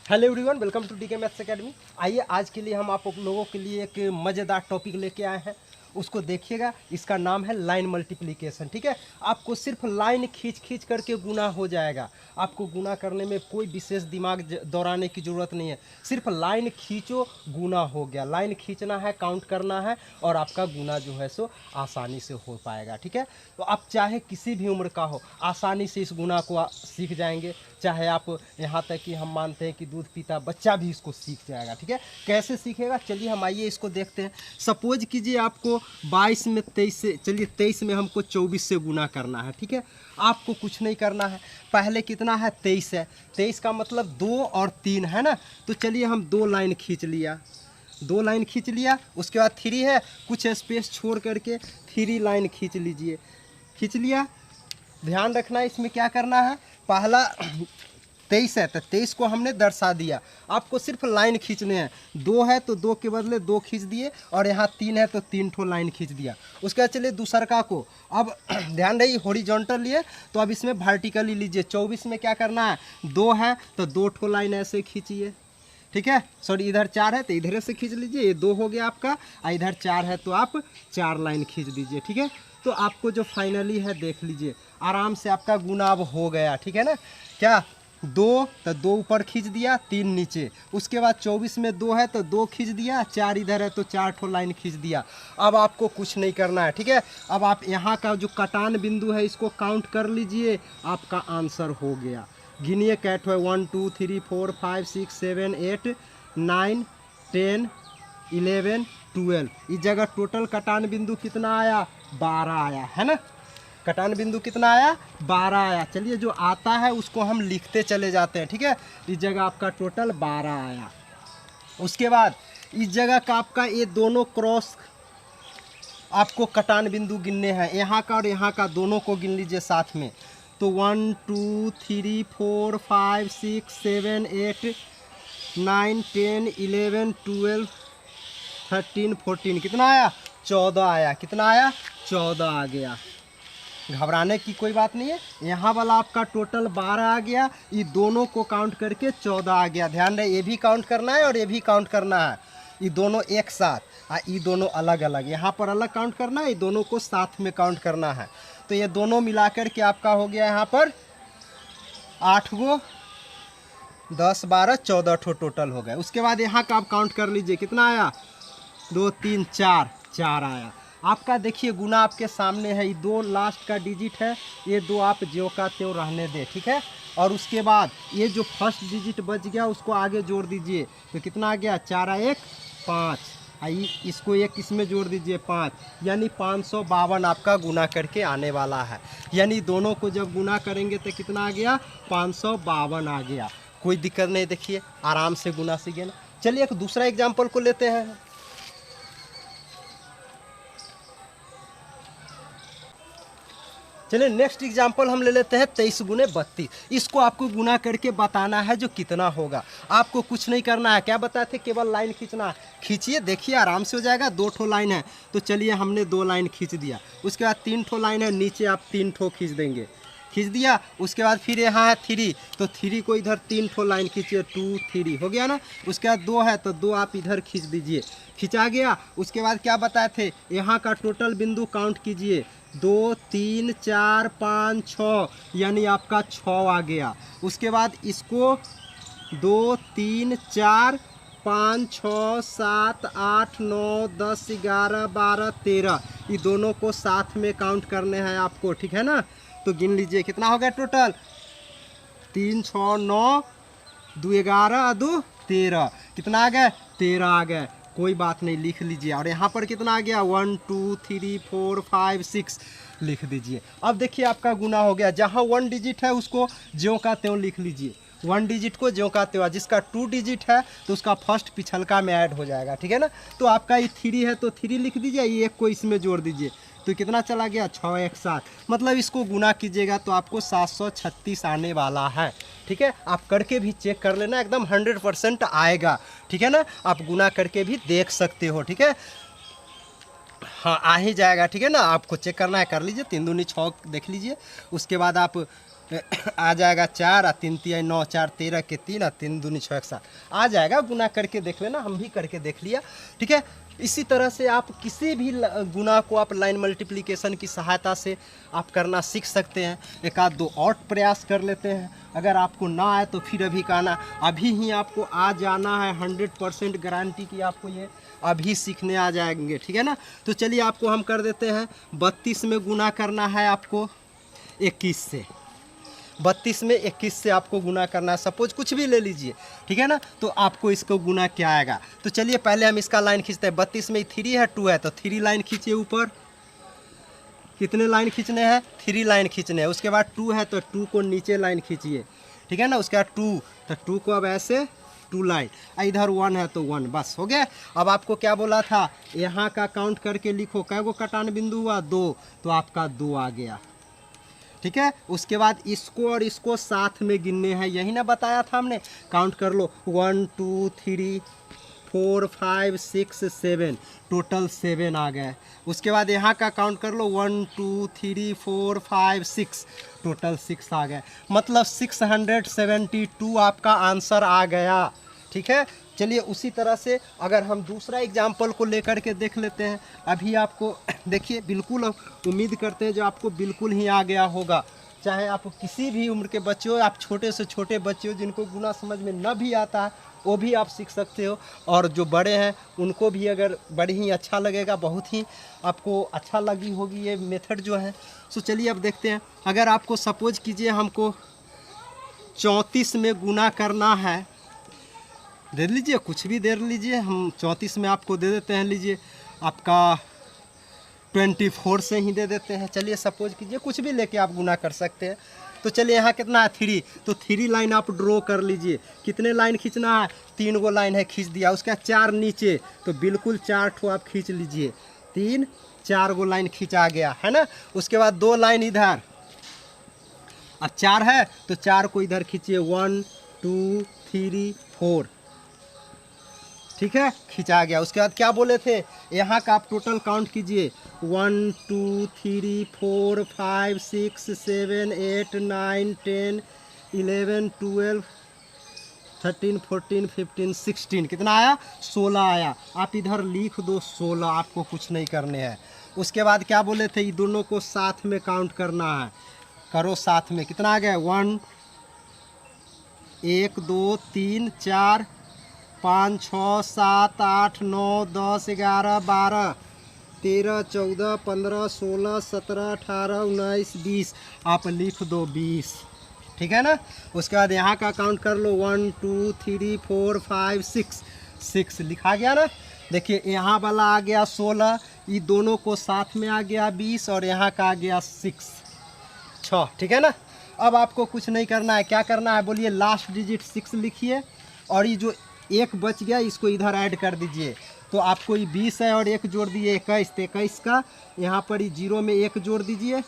Hello everyone, welcome to DK maths academy. आइए आज के लिए हम आप लोगों के लिए एक मज़ेदार टॉपिक लेके आए हैं, उसको देखिएगा। इसका नाम है लाइन मल्टीप्लिकेशन। ठीक है, आपको सिर्फ लाइन खींच खींच करके गुना हो जाएगा। आपको गुना करने में कोई विशेष दिमाग दौड़ाने की ज़रूरत नहीं है। सिर्फ लाइन खींचो, गुना हो गया। लाइन खींचना है, काउंट करना है और आपका गुना जो है सो आसानी से हो पाएगा। ठीक है, तो आप चाहे किसी भी उम्र का हो, आसानी से इस गुना को सीख जाएंगे। चाहे आप यहाँ तक कि हम मानते हैं कि दूध पीता बच्चा भी इसको सीख जाएगा। ठीक है, कैसे सीखेगा, चलिए हम आइए इसको देखते हैं। सपोज कीजिए आपको 22 में 23 से, चलिए 23 में हमको 24 से गुना करना है। ठीक है, आपको कुछ नहीं करना है। पहले कितना है, 23 है। 23 का मतलब 2 और 3 है ना। तो चलिए हम 2 लाइन खींच लिया, 2 लाइन खींच लिया। उसके बाद 3 है, कुछ स्पेस छोड़ करके 3 लाइन खींच लीजिए। खींच लिया। ध्यान रखना इसमें क्या करना है, पहला 23 है तो 23 को हमने दर्शा दिया। आपको सिर्फ लाइन खींचने हैं। 2 है तो 2 के बदले 2 खींच दिए और यहाँ 3 है तो 3 ठो लाइन खींच दिया। उसके बाद चलिए दूसरका को, अब ध्यान रही हॉरिजॉन्टल लिए तो अब इसमें वर्टिकली लीजिए। 24 में क्या करना है, 2 है तो 2 ठो लाइन ऐसे खींचिए। ठीक है, सॉरी इधर 4 है तो इधर से खींच लीजिए, ये 2 हो गया आपका। इधर 4 है तो आप 4 लाइन खींच दीजिए। ठीक है, तो आपको जो फाइनली है देख लीजिए, आराम से आपका गुना अब हो गया। ठीक है ना, क्या 2 तो 2 ऊपर खींच दिया, 3 नीचे। उसके बाद 24 में 2 है तो 2 खींच दिया, 4 इधर है तो 4 ठो लाइन खींच दिया। अब आपको कुछ नहीं करना है। ठीक है, अब आप यहाँ का जो कटान बिंदु है इसको काउंट कर लीजिए, आपका आंसर हो गया। गिनिए कैट है 1 2 3 4 5 6 7 8 9 10 11 12। इस जगह टोटल कटान बिंदु कितना आया, 12 आया है ना। कटान बिंदु कितना आया, 12 आया। चलिए जो आता है उसको हम लिखते चले जाते हैं। ठीक है, इस जगह आपका टोटल 12 आया। उसके बाद इस जगह का आपका ये दोनों क्रॉस आपको कटान बिंदु गिनने हैं, यहाँ का और यहाँ का दोनों को गिन लीजिए साथ में। तो 1 2 3 4 5 6 7 8 9 10 11 12 13 14 कितना आया, 14 आया। कितना आया, 14 आ गया। घबराने की कोई बात नहीं है। यहाँ वाला आपका टोटल 12 आ गया, ये दोनों को काउंट करके 14 आ गया। ध्यान रहे, ये भी काउंट करना है और ये भी काउंट करना है। ये दोनों एक साथ, ये दोनों अलग अलग। यहाँ पर अलग काउंट करना है, ये दोनों को साथ में काउंट करना है। तो ये दोनों मिलाकर के आपका हो गया यहाँ पर 8 गो, 10 12 14 ठो टोटल हो गए। उसके बाद यहाँ का आप काउंट कर लीजिए, कितना आया, 2 3 4 4 आया आपका। देखिए गुना आपके सामने है, ये 2 लास्ट का डिजिट है, ये 2 आप ज्यों का त्यों रहने दें। ठीक है, और उसके बाद ये जो फर्स्ट डिजिट बच गया उसको आगे जोड़ दीजिए। तो कितना आ गया, 4 1 5, इसको एक इसमें जोड़ दीजिए 5, यानी 552 आपका गुना करके आने वाला है। यानी दोनों को जब गुना करेंगे तो कितना आ गया, 552 आ गया। कोई दिक्कत नहीं, देखिए आराम से गुना सीखे ना। चलिए एक दूसरा एग्जाम्पल को लेते हैं। चलिए नेक्स्ट एग्जाम्पल हम ले लेते हैं 23 गुने 32। इसको आपको गुना करके बताना है जो कितना होगा। आपको कुछ नहीं करना है, क्या बताए थे, केवल लाइन खींचना। खींचिए, देखिए आराम से हो जाएगा। 2 ठो लाइन है तो चलिए हमने 2 लाइन खींच दिया। उसके बाद 3 ठो लाइन है, नीचे आप 3 ठो खींच देंगे, खींच दिया। उसके बाद फिर यहाँ है 3, तो 3 को इधर 3 ठो लाइन खींचिए, 2 3 हो गया ना। उसके बाद 2 है तो 2 आप इधर खींच दीजिए, खिंचा गया। उसके बाद क्या बताए थे, यहाँ का टोटल बिंदु काउंट कीजिए, 2 3 4 5 6, यानी आपका 6 आ गया। उसके बाद इसको 2 3 4 5 6 7 8 9 10 11 12 13, ये दोनों को साथ में काउंट करने हैं आपको। ठीक है ना, तो गिन लीजिए कितना हो गया टोटल, 3 6 9 2 11 2 13, कितना आ गया, 13 आ गए। कोई बात नहीं, लिख लीजिए। और यहाँ पर कितना आ गया, 1 2 3 4 5 6 लिख दीजिए। अब देखिए आपका गुना हो गया। जहाँ 1 डिजिट है उसको ज्यों का त्यों लिख लीजिए, 1 डिजिट को ज्यों का त्यों। जिसका 2 डिजिट है तो उसका फर्स्ट पिछलका में ऐड हो जाएगा। ठीक है ना, तो आपका ये 3 है तो 3 लिख दीजिए, ये 1 को इसमें जोड़ दीजिए। तो कितना चला गया, 6 1 7, मतलब इसको गुना कीजिएगा तो आपको 736 आने वाला है। ठीक है, आप करके भी चेक कर लेना, एकदम 100% आएगा। ठीक है ना, आप गुना करके भी देख सकते हो। ठीक है, हाँ आ ही जाएगा। ठीक है ना, आपको चेक करना है कर लीजिए, 3 दूनी 6 देख लीजिए। उसके बाद आप आ जाएगा 4 और 3 तिया 9, 4 13 के 3 और 3 दूनी 6 7 आ जाएगा। गुना करके देख लेना, हम भी करके देख लिया, ठीक है। इसी तरह से आप किसी भी गुना को आप लाइन मल्टीप्लिकेशन की सहायता से आप करना सीख सकते हैं। एक आध दो और प्रयास कर लेते हैं, अगर आपको ना आए तो फिर अभी कहना, अभी ही आपको आ जाना है, 100% गारंटी की आपको ये अभी सीखने आ जाएंगे, ठीक है ना। तो चलिए आपको हम कर देते हैं, 32 में गुना करना है आपको 21 से, 32 में 21 से आपको गुना करना है, सपोज कुछ भी ले लीजिए, ठीक है ना। तो आपको इसको गुना क्या आएगा, तो चलिए पहले हम इसका लाइन खींचते हैं। 32 में 3 है 2 है, तो 3 लाइन खींचिए ऊपर। कितने लाइन खींचने हैं, 3 लाइन खींचने हैं। उसके बाद 2 है तो 2 को नीचे लाइन खींचिए, ठीक है ना। उसके बाद 2, तो 2 को अब ऐसे 2 लाइन, इधर 1 है तो 1, बस हो गया। अब आपको क्या बोला था, यहाँ का काउंट करके लिखो, कै गो कटान बिंदु हुआ, 2, तो आपका 2 आ गया, ठीक है। उसके बाद इसको और इसको साथ में गिनने हैं, यही ना बताया था हमने। काउंट कर लो, 1 2 3 4 5 6 7, टोटल 7 आ गए। उसके बाद यहाँ का काउंट कर लो, 1 2 3 4 5 6, टोटल 6 आ गए। मतलब 672 आपका आंसर आ गया, ठीक है। चलिए उसी तरह से अगर हम दूसरा एग्जाम्पल को लेकर के देख लेते हैं। अभी आपको देखिए, बिल्कुल उम्मीद करते हैं जो आपको बिल्कुल ही आ गया होगा, चाहे आप किसी भी उम्र के बच्चे हो, आप छोटे से छोटे बच्चे हो जिनको गुना समझ में न भी आता है, वो भी आप सीख सकते हो। और जो बड़े हैं उनको भी अगर बड़े ही अच्छा लगेगा, बहुत ही आपको अच्छा लगी होगी ये मेथड जो है। सो चलिए अब देखते हैं, अगर आपको सपोज कीजिए हमको 34 में गुना करना है, दे लीजिए, कुछ भी दे लीजिए, हम 34 में आपको दे देते हैं, लीजिए आपका 24 से ही दे देते हैं। चलिए सपोज कीजिए, कुछ भी लेके आप गुना कर सकते हैं। तो चलिए यहाँ कितना है 3, तो 3 लाइन आप ड्रॉ कर लीजिए। कितने लाइन खींचना है, 3 गो लाइन है, खींच दिया। उसका 4 नीचे, तो बिल्कुल 4 ठो आप खींच लीजिए, 3 4 गो लाइन खींचा गया है ना। उसके बाद 2 लाइन इधर, अब 4 है तो 4 को इधर खींचिए, 1 2 3 4, ठीक है, खिंचा गया। उसके बाद क्या बोले थे, यहाँ का आप टोटल काउंट कीजिए, 1 2 3 4 5 6 7 8 9 10 11 12 13 14 15 16, कितना आया, 16 आया। आप इधर लिख दो 16, आपको कुछ नहीं करने हैं। उसके बाद क्या बोले थे, ये दोनों को साथ में काउंट करना है, करो साथ में। कितना आ गया, 1 1 2 3 4 5 6 7 8 9 10 11 12 13 14 15 16 17 18 19 20, आप लिख दो 20, ठीक है ना। उसके बाद यहाँ का काउंट कर लो, 1 2 3 4 5 6 लिखा गया ना। देखिए यहाँ वाला आ गया 16, ये दोनों को साथ में आ गया 20, और यहाँ का आ गया 6, ठीक है ना। अब आपको कुछ नहीं करना है, क्या करना है बोलिए, लास्ट डिजिट 6 लिखिए, और ये जो 1 बच गया इसको इधर ऐड कर दीजिए। तो आपको ये 20 है और 1 जोड़ दीजिए 21, तो 21 का यहाँ पर ये 0 में 1 जोड़ दीजिए।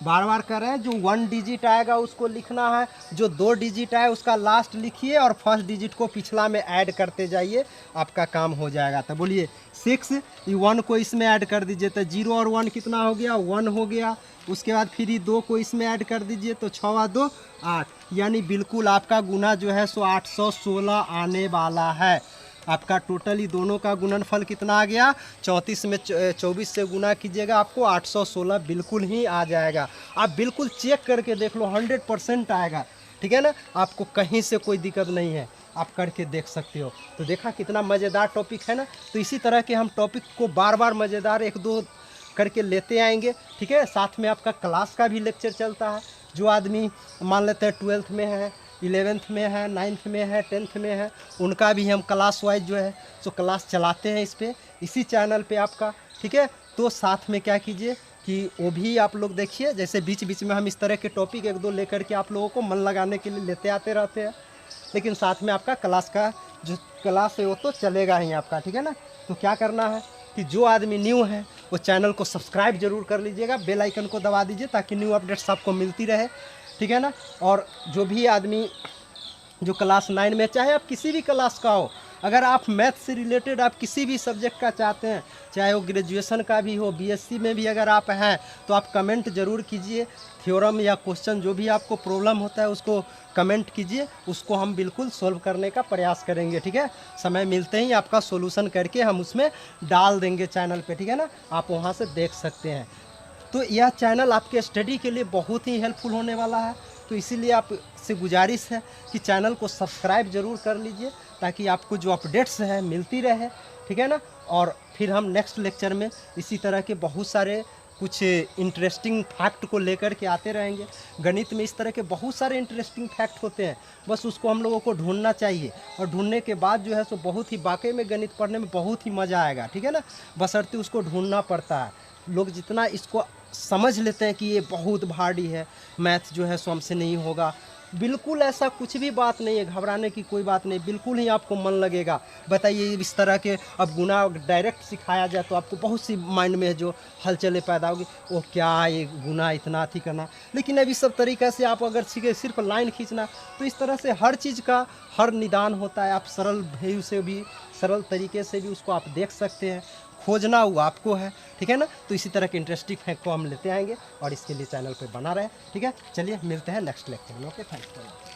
बार बार कर रहे हैं, जो 1 डिजिट आएगा उसको लिखना है, जो 2 डिजिट आए उसका लास्ट लिखिए, और फर्स्ट डिजिट को पिछला में ऐड करते जाइए, आपका काम हो जाएगा। तो बोलिए 6, ये 1 को इसमें ऐड कर दीजिए, तो 0 और 1 कितना हो गया, 1 हो गया। उसके बाद फिर ये 2 को इसमें ऐड कर दीजिए, तो 6 और 2 8, यानी बिल्कुल आपका गुना जो है सो 816 आने वाला है। आपका टोटली दोनों का गुणनफल कितना आ गया, 34 में 24 से गुना कीजिएगा, आपको 816 बिल्कुल ही आ जाएगा। आप बिल्कुल चेक करके देख लो, 100% आएगा, ठीक है ना। आपको कहीं से कोई दिक्कत नहीं है, आप करके देख सकते हो। तो देखा कितना मज़ेदार टॉपिक है ना। तो इसी तरह के हम टॉपिक को बार बार मज़ेदार 1-2 करके लेते आएंगे, ठीक है। साथ में आपका क्लास का भी लेक्चर चलता है। जो आदमी मान लेते हैं 12th में है, 11th में है, 9th में है, 10th में है, उनका भी हम क्लास वाइज जो है सो क्लास चलाते हैं इस पे, इसी चैनल पे आपका, ठीक है। तो साथ में क्या कीजिए कि वो भी आप लोग देखिए, जैसे बीच बीच में हम इस तरह के टॉपिक 1-2 लेकर के आप लोगों को मन लगाने के लिए लेते आते रहते हैं, लेकिन साथ में आपका क्लास का जो क्लास है वो तो चलेगा ही आपका, ठीक है ना। तो क्या करना है कि जो आदमी न्यू है वो चैनल को सब्सक्राइब जरूर कर लीजिएगा, बेल आइकन को दबा दीजिए ताकि न्यू अपडेट्स आपको मिलती रहे, ठीक है ना। और जो भी आदमी जो क्लास 9 में, चाहे आप किसी भी क्लास का हो, अगर आप मैथ से रिलेटेड आप किसी भी सब्जेक्ट का चाहते हैं चाहे वो ग्रेजुएशन का भी हो, बीएससी में भी अगर आप हैं तो आप कमेंट ज़रूर कीजिए। थ्योरम या क्वेश्चन जो भी आपको प्रॉब्लम होता है उसको कमेंट कीजिए, उसको हम बिल्कुल सॉल्व करने का प्रयास करेंगे, ठीक है। समय मिलते ही आपका सॉल्यूशन करके हम उसमें डाल देंगे चैनल पे, ठीक है ना, आप वहाँ से देख सकते हैं। तो यह चैनल आपके स्टडी के लिए बहुत ही हेल्पफुल होने वाला है, तो इसीलिए आपसे गुजारिश है कि चैनल को सब्सक्राइब ज़रूर कर लीजिए ताकि आपको जो अपडेट्स हैं मिलती रहे, ठीक है ना। और फिर हम नेक्स्ट लेक्चर में इसी तरह के बहुत सारे कुछ इंटरेस्टिंग फैक्ट को लेकर के आते रहेंगे। गणित में इस तरह के बहुत सारे इंटरेस्टिंग फैक्ट होते हैं, बस उसको हम लोगों को ढूंढना चाहिए, और ढूंढने के बाद जो है सो बहुत ही वाकई में गणित पढ़ने में बहुत ही मज़ा आएगा, ठीक है ना। बशर्ते उसको ढूंढना पड़ता है। लोग जितना इसको समझ लेते हैं कि ये बहुत भारी है, मैथ जो है सो हमसे नहीं होगा, बिल्कुल ऐसा कुछ भी बात नहीं है, घबराने की कोई बात नहीं, बिल्कुल ही आपको मन लगेगा। बताइए इस तरह के अब गुना डायरेक्ट सिखाया जाए तो आपको बहुत सी माइंड में जो हलचलें पैदा होगी, वो क्या ये गुना इतना थी करना। लेकिन अब इस सब तरीक़े से आप अगर सीखे सिर्फ लाइन खींचना, तो इस तरह से हर चीज़ का हर निदान होता है। आप सरल व्यू से भी, सरल तरीके से भी उसको आप देख सकते हैं। खोजना वो आपको है, ठीक है ना। तो इसी तरह के इंटरेस्टिंग फैक्ट को हम लेते आएंगे और इसके लिए चैनल पे बना रहे, ठीक है। चलिए मिलते हैं नेक्स्ट लेक्चर में। Okay, thank you.